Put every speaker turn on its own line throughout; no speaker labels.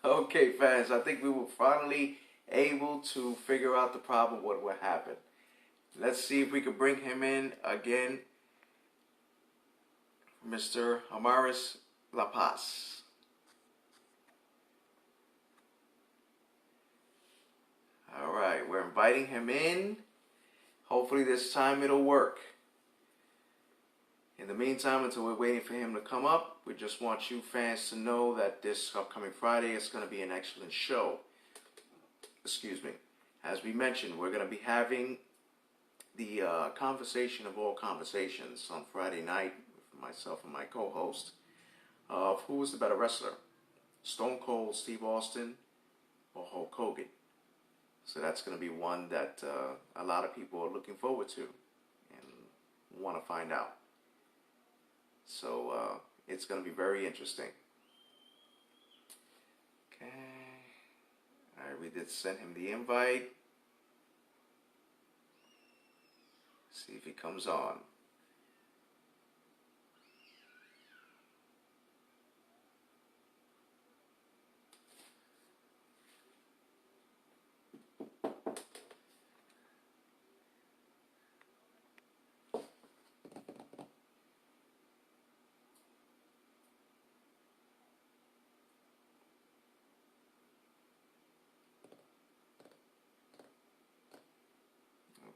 Okay, fans, I think we were finally able to figure out the problem, what happened. Let's see if we can bring him in again, Mr. Amaris Lapaz. All right, we're inviting him in. Hopefully this time it'll work. In the meantime, until we're waiting for him to come up, we just want you fans to know that this upcoming Friday is going to be an excellent show. Excuse me. As we mentioned, we're going to be having the conversation of all conversations on Friday night with myself and my co-host of who was the better wrestler, Stone Cold Steve Austin or Hulk Hogan. So that's going to be one that a lot of people are looking forward to and want to find out. So it's going to be very interesting. Okay. All right, we did send him the invite. See if he comes on.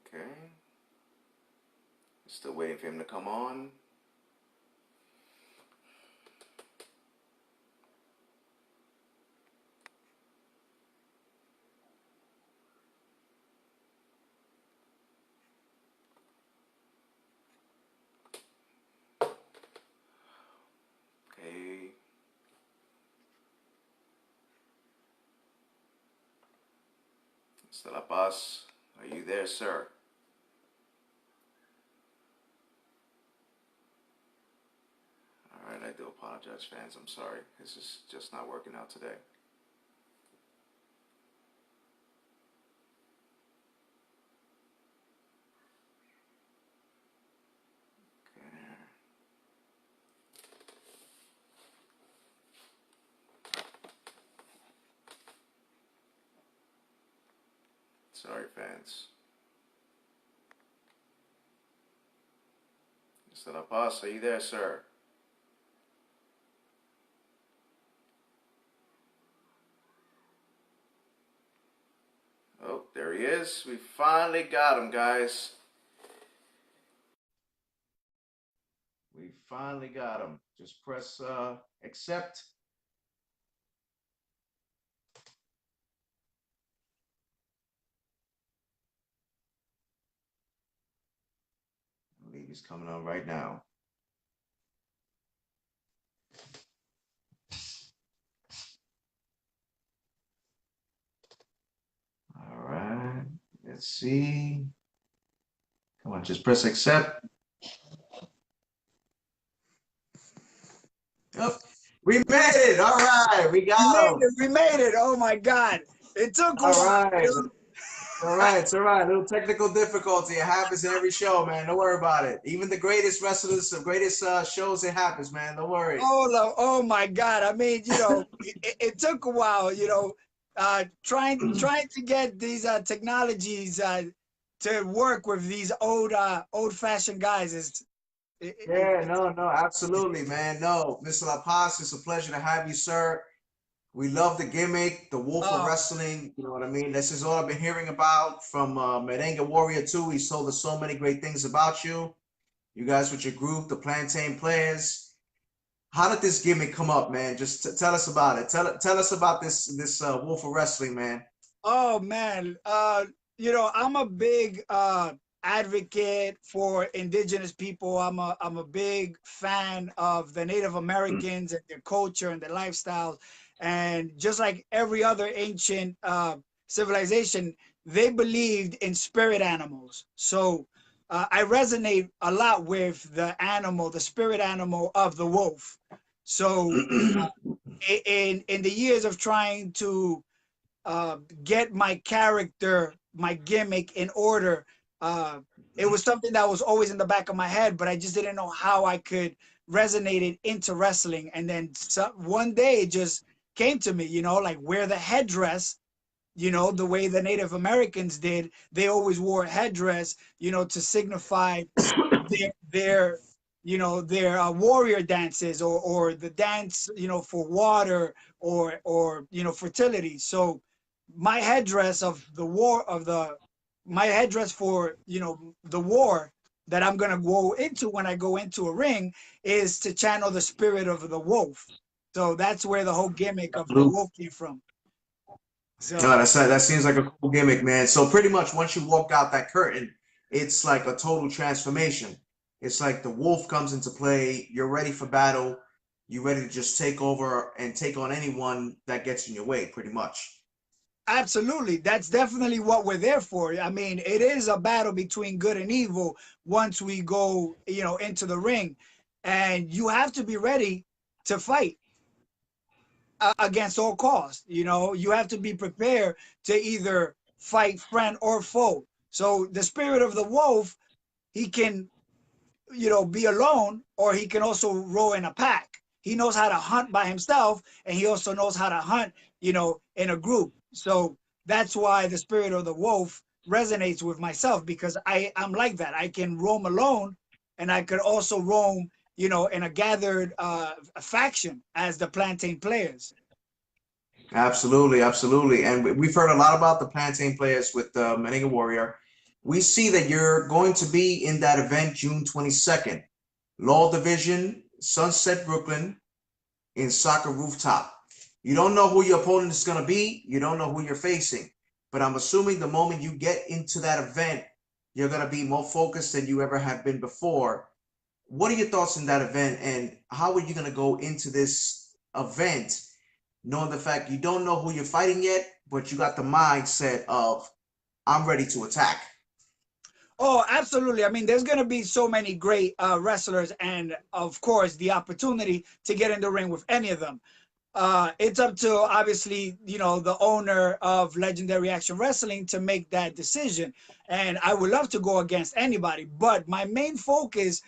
Okay. Still waiting for him to come on. Okay. Mr. Lapaz, are you there, sir? All right, I do apologize, fans. I'm sorry. This is just not working out today. Okay. Sorry, fans. Mr. Lapaz, are you there, sir? Oh, there he is. We finally got him, guys. We finally got him. Just press accept. I believe he's coming on right now. All right. Let's see. Come on, just press accept. Oh, we made it. All right. We
We made
got him.
it. We made it. Oh my God. It took a
All
while.
right. All
I,
right. It's all right. A little technical difficulty. It happens in every show, man. Don't worry about it. Even the greatest wrestlers, the greatest shows, it happens, man. Don't worry.
oh my God. I mean, it took a while, trying to get these technologies to work with these old fashioned guys is
Yeah, no, no, absolutely, man. No, Mr. La Paz, it's a pleasure to have you, sir. We love the gimmick, the Wolf of
oh
Wrestling. You know what I mean? This is all I've been hearing about from Merengue Warrior 2. He's told us so many great things about you. You guys with your group, the Plantain Players. How did this gimmick come up, man? Just tell us about it. Tell us about this Wolf of Wrestling, man.
oh man. I'm a big advocate for indigenous people. I'm a big fan of the Native Americans and their culture and their lifestyles. And just like every other ancient civilization, they believed in spirit animals. So I resonate a lot with the animal, the spirit animal of the wolf. So in the years of trying to get my character, my gimmick in order. Uh, it was something that was always in the back of my head, but I just didn't know how I could resonate it into wrestling. And then one day, it just came to me, like wear the headdress, the way the Native Americans did. They always wore a headdress, to signify their their warrior dances, or the dance, for water, or fertility. So my headdress of the war of the my headdress for the war that I'm gonna go into when I go into a ring is to channel the spirit of the wolf. So that's where the whole gimmick of the wolf came from.
No,
So
that seems like a cool gimmick, man. So pretty much once you walk out that curtain, it's like a total transformation. It's like the wolf comes into play. You're ready for battle. You're ready to just take over and take on anyone that gets in your way, pretty much.
absolutely, that's definitely what we're there for. I mean, it is a battle between good and evil once we go, into the ring, and you have to be ready to fight against all costs. You have to be prepared to either fight friend or foe. So the spirit of the wolf, he can, be alone, or he can also roll in a pack. He knows how to hunt by himself, and he also knows how to hunt, in a group. So that's why the spirit of the wolf resonates with myself, because I'm like that. I can roam alone, and I could also roam, in a gathered faction as the plantain players.
Absolutely, absolutely. And we've heard a lot about the plantain players with Meninga Warrior. We see that you're going to be in that event June 22nd. Law Division, Sunset, Brooklyn, in Soccer Rooftop. You don't know who your opponent is going to be. You don't know who you're facing. But I'm assuming the moment you get into that event, you're going to be more focused than you ever have been before. What are your thoughts on that event, and how are you going to go into this event knowing the fact you don't know who you're fighting yet, but you got the mindset of, I'm ready to attack?
Oh, absolutely. I mean, there's going to be so many great wrestlers, and of course, the opportunity to get in the ring with any of them. It's up to, obviously, the owner of Legendary Action Wrestling to make that decision. And I would love to go against anybody, but my main focus,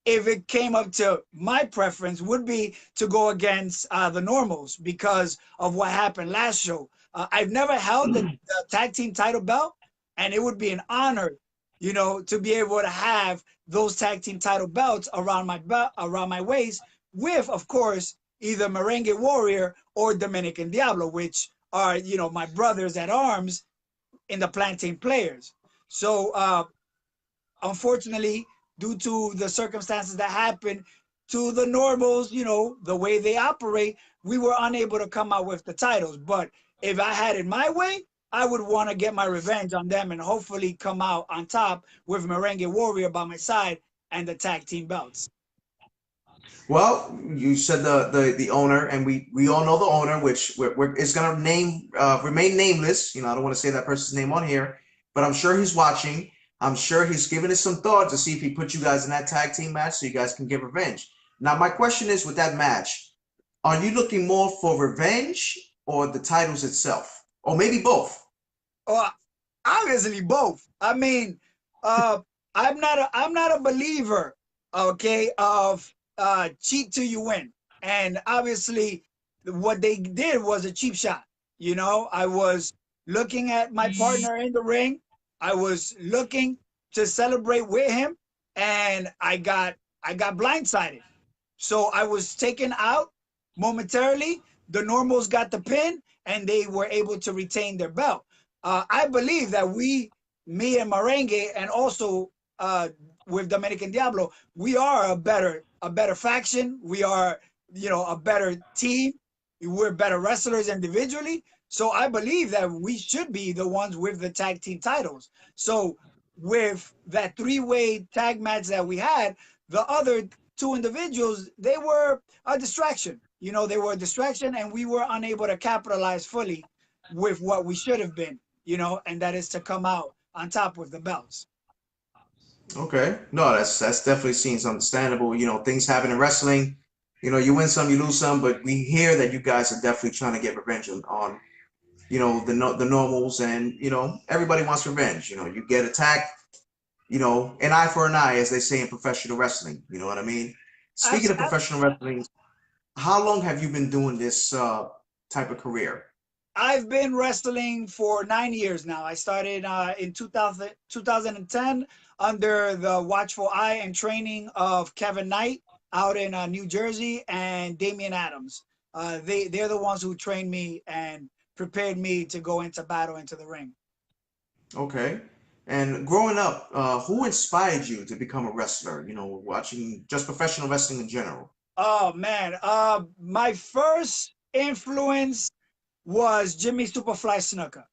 if it came up to my preference, would be to go against the normals, because of what happened last show. I've never held the tag team title belt, and it would be an honor, to be able to have those tag team title belts around my belt, around my waist, with, of course, either Merengue Warrior or Dominican Diablo, which are, my brothers at arms in the Plantain Players. So unfortunately, due to the circumstances that happened to the normals, the way they operate, we were unable to come out with the titles. But if I had it my way, I would want to get my revenge on them and hopefully come out on top with Merengue Warrior by my side and the tag team belts.
Well, you said the owner, and we all know the owner, which is going to remain nameless. I don't want to say that person's name on here, but I'm sure he's watching. I'm sure he's giving it some thought to see if he put you guys in that tag team match so you guys can get revenge. Now, my question is, with that match, are you looking more for revenge or the titles itself, or maybe both?
Uh, Obviously both. I mean, uh, I'm not a believer, okay, of cheat till you win. And obviously, what they did was a cheap shot. I was looking at my partner in the ring. I was looking to celebrate with him, and I got blindsided. So I was taken out momentarily. The normals got the pin, and they were able to retain their belt. I believe that me and Merengue, and also with Dominican Diablo, we are a better faction. We are, a better team. We're better wrestlers individually. So I believe that we should be the ones with the tag team titles. So with that three-way tag match that we had, the other two individuals, they were a distraction. They were a distraction, and we were unable to capitalize fully with what we should have been, and that is to come out on top with the belts.
Okay, no, that's definitely seems understandable. Things happen in wrestling. You win some, you lose some, but we hear that you guys are definitely trying to get revenge on the normals, and everybody wants revenge. You get attacked, an eye for an eye, as they say in professional wrestling. You know what I mean? Speaking
Abs-
of professional wrestling, how long have you been doing this? type of career?
I've been wrestling for 9 years now. I started in 2010 under the watchful eye and training of Kevin Knight out in New Jersey and Damian Adams. They're the ones who trained me and prepared me to go into battle into the ring.
Okay. And growing up, who inspired you to become a wrestler? Watching just professional wrestling in general.
Oh man, my first influence was Jimmy Superfly Snuka.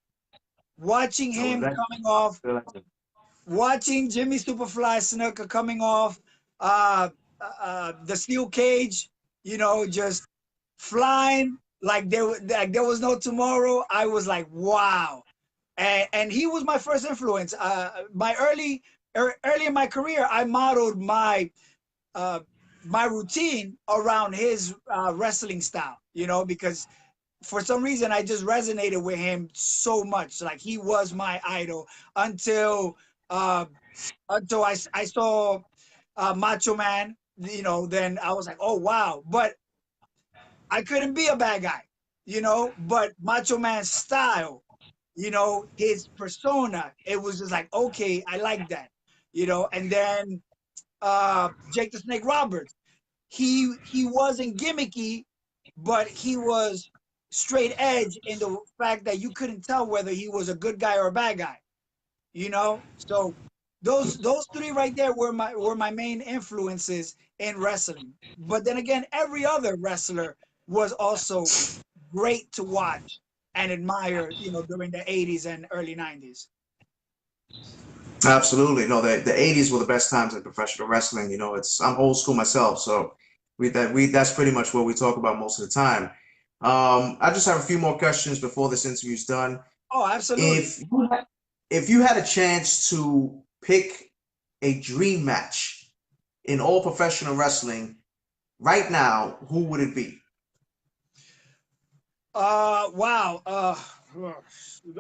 Watching
Oh,
him
that.
coming off watching Jimmy Superfly Snuka coming off uh, the steel cage, just flying like there was no tomorrow. I was like, wow. And he was my first influence. My early in my career, I modeled uh, my routine around his wrestling style, because for some reason I just resonated with him so much. Like he was my idol until uh, I saw Macho Man. Then I was like, oh wow. But I couldn't be a bad guy, But Macho Man's style, his persona, it was just like, okay, I like that, And then Jake the Snake Roberts, he wasn't gimmicky, but he was straight edge in the fact that you couldn't tell whether he was a good guy or a bad guy, So those three right there were my main influences in wrestling. But then again, every other wrestler was also great to watch and admire, during the 80s and early 90s.
Absolutely. No, the 80s were the best times in professional wrestling. I'm old school myself, so that's pretty much what we talk about most of the time. I just have a few more questions before this interview's done.
Oh, absolutely.
If you had a chance to pick a dream match in all professional wrestling right now, who would it be?
Wow.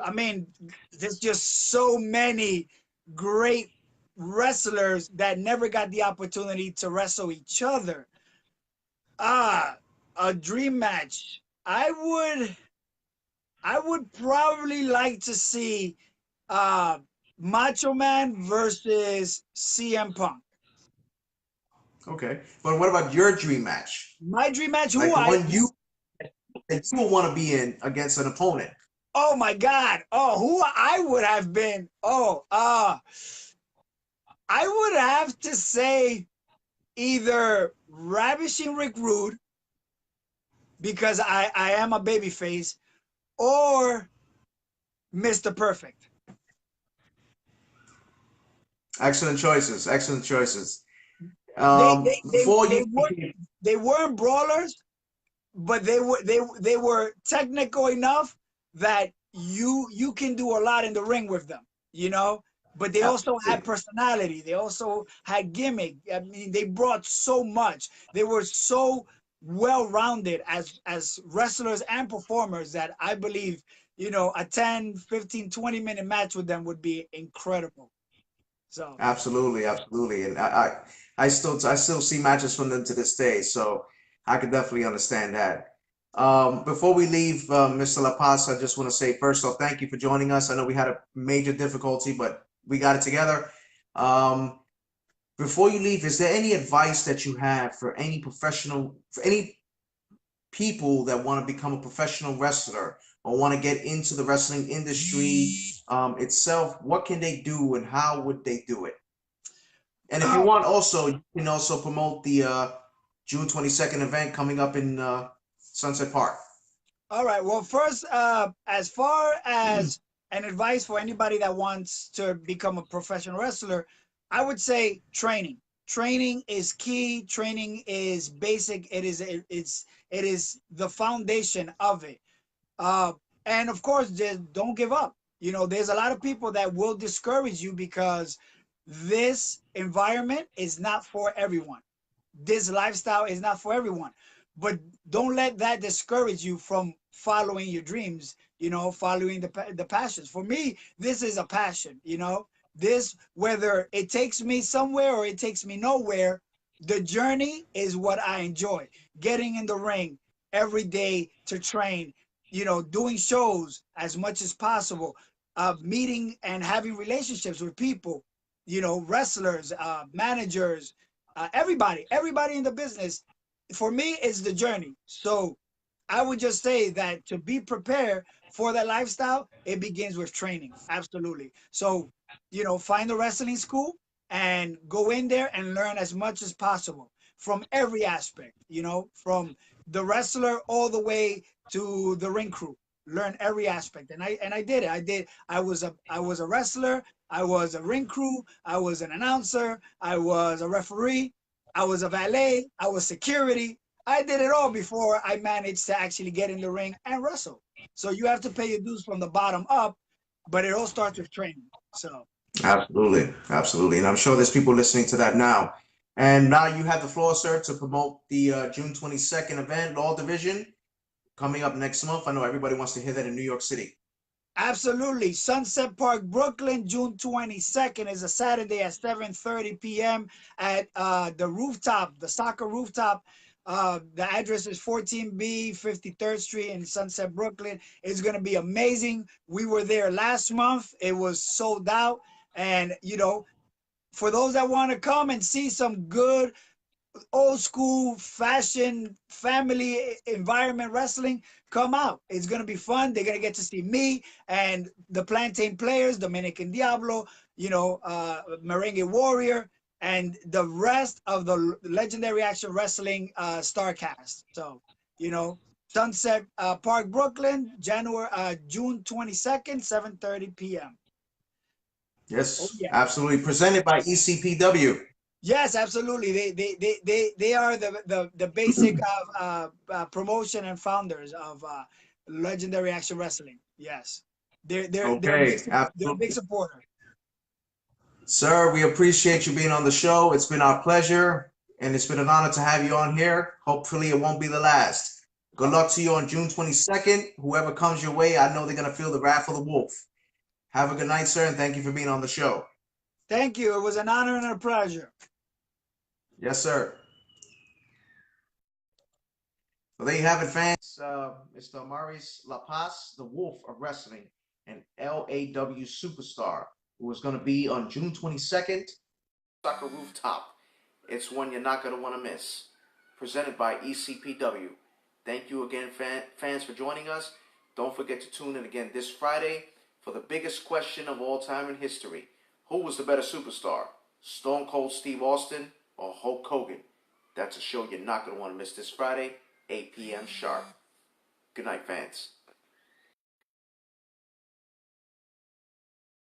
I mean, there's just so many great wrestlers that never got the opportunity to wrestle each other. Ah, a dream match. I would probably like to see uh Macho Man versus CM Punk.
Okay, but what about your dream match?
My dream match,
Like the one that you would want to be in against an opponent?
oh my God. Oh, who I would have been. I would have to say either Ravishing Rick Rude, because I am a babyface, or Mr. Perfect.
Excellent choices. Excellent choices.
They they they
Before
they
you
were
became,
they weren't brawlers, but they were technical enough that you can do a lot in the ring with them, But they also had
absolutely,
personality. They also had gimmick. I mean, they brought so much. They were so well-rounded as wrestlers and performers that I believe, a 10, 15, 20-minute match with them would be incredible. So,
absolutely, absolutely, and I still see matches from them to this day, so I can definitely understand that. Before we leave, Mr. Lapaz, I just want to say first off, thank you for joining us. I know we had a major difficulty, but we got it together. Um, Before you leave, is there any advice that you have for any people that want to become a professional wrestler or want to get into the wrestling industry itself? What can they do and how would they do it? And if you
oh,
want, also, you can also promote the June 22nd event coming up in Sunset Park.
all right. Well, first, as far as an advice for anybody that wants to become a professional wrestler, I would say training. Training is key. Training is basic. It is the foundation of it. Uh, and of course, just don't give up. There's a lot of people that will discourage you because this environment is not for everyone. This lifestyle is not for everyone. But don't let that discourage you from following your dreams, following the passions. For me, this is a passion, This, whether it takes me somewhere or it takes me nowhere, the journey is what I enjoy. Getting in the ring every day to train, doing shows as much as possible, meeting and having relationships with people, wrestlers, managers, everybody in the business. For me, it's the journey. So I would just say that to be prepared for that lifestyle, it begins with training. Absolutely. So, find a wrestling school and go in there and learn as much as possible from every aspect, from the wrestler all the way to the ring crew. Learn every aspect. And I did it. I was a wrestler, I was a ring crew, I was an announcer, I was a referee, I was a valet, I was security. I did it all before I managed to actually get in the ring and wrestle. So you have to pay your dues from the bottom up, but it all starts with training. So
Absolutely, absolutely. And I'm sure there's people listening to that now. And now you have the floor, sir, to promote the June 22nd event, Law Division, coming up next month. I know everybody wants to hear that in New York City.
absolutely. Sunset Park, Brooklyn, June 22nd is a Saturday at 7:30 p.m. at the rooftop, the soccer rooftop. The address is 14B 53rd Street in Sunset, Brooklyn. It's going to be amazing. We were there last month. It was sold out. And, for those that want to come and see some good old school fashion family environment wrestling, come out. It's going to be fun. They're going to get to see me and the Plantain Players, Dominican Diablo, Merengue Warrior, and the rest of the Legendary Action Wrestling star cast. So, Sunset Park, Brooklyn, June 22nd, 7:30 p.m. Oh
Yes,
yeah.
absolutely. Presented by ECPW.
Yes, absolutely. They are the basic promotion and founders of Legendary Action Wrestling. Yes,
Okay,
they're a big
absolutely.
supporter.
Sir, we appreciate you being on the show. It's been our pleasure, and it's been an honor to have you on here. Hopefully, it won't be the last. Good luck to you on June 22nd. Whoever comes your way, I know they're going to feel the wrath of the wolf. Have a good night, sir, and thank you for being on the show.
Thank you. It was an honor and a pleasure.
Yes, sir. So there you have it, fans. Mr. Amaris Lapaz, the Wolf of Wrestling, an LAW superstar, who is going to be on June 22nd. Soccer Rooftop. It's one you're not going to want to miss. Presented by ECPW. Thank you again, fans, for joining us. Don't forget to tune in again this Friday for the biggest question of all time in history. Who was the better superstar? Stone Cold Steve Austin or Hulk Hogan? That's a show you're not going to want to miss this Friday, 8 p.m. sharp. Good night, fans.